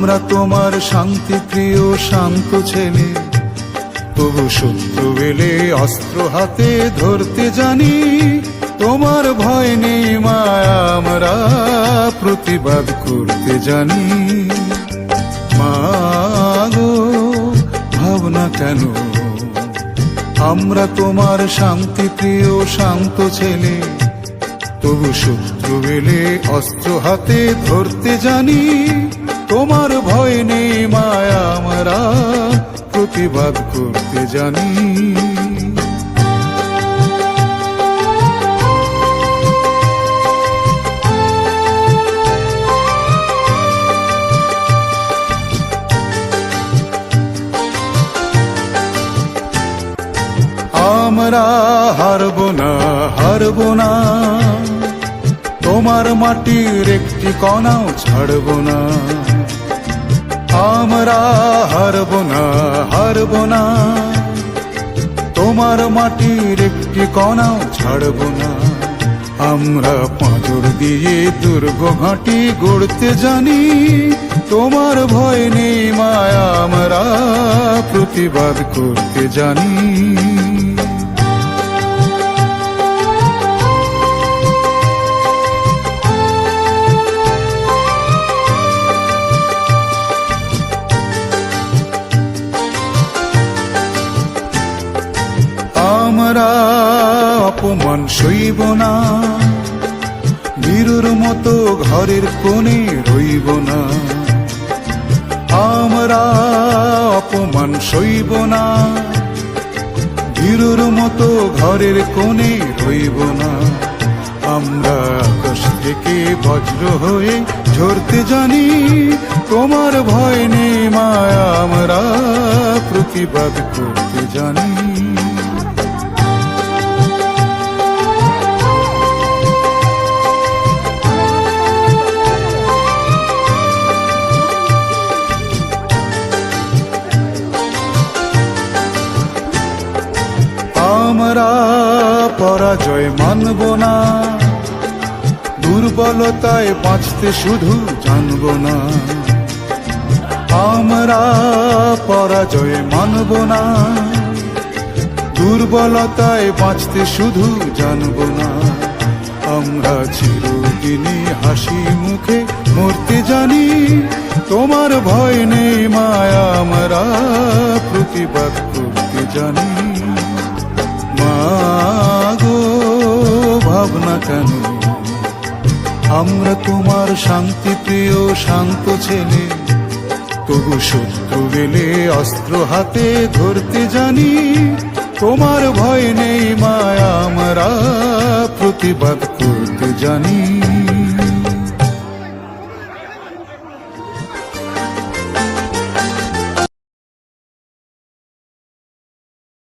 আমরা তোমার শান্তি প্রিয় শান্ত ছেলে, তবু শত্রু এলে অস্ত্র হাতে ধরতে জানি। তোমার ভয় নেই মায়া, আমরা প্রতিবাদ করতে জানি। মা গো ভাবনা কেন, আমরা তোমার শান্তি প্রিয় শান্ত ছেলে, তবু শত্রু এলে অস্ত্র হাতে ধরতে জানি। তোমার ভয় নেই মায়া, আমরা প্রতিবাদ করতে জানি। আমরা হারব না, হারব না, তোমার মাটির একটি কণাও ছাড়ব না। আমরা হারব না, হারব না, তোমার মাটির একটি কণাও ছাড়ব না। আমরা পাঁজর দিয়ে দুর্গ ঘাঁটি গড়তে জানি। তোমার ভয় নেই মায়া, আমরা প্রতিবাদ করতে জানি। আমরা অপমান সইব না, বীরুর মতো ঘরের কোণে রইব না। আমরা অপমান সইব না, বীরুর মতো ঘরের কোণে রইব না। আমরা আকাশ থেকে বজ্র হয়ে ঝরতে জানি। তোমার ভয় নেই মায়া, আমরা প্রতিবাদ করতে জানি। আমরা পরাজয় মানব না, দুর্বলতায় বাঁচতে শুধু জানব না। আমরা পরাজয় মানব না, দুর্বলতায় বাঁচতে শুধু জানব না। আমরা চিরদিনই হাসি মুখে মরতে জানি। তোমার ভয় নেই মায়া, আমরা প্রতিবাদ করতে জানি। মা গো ভাবনা কেন, আমরা তোমার শান্তি প্রিয় শান্ত ছেলে, তবু শত্রু এলে অস্ত্র হাতে ধরতে জানি। তোমার ভয় নেই মায়া, আমরা প্রতিবাদ করতে জানি।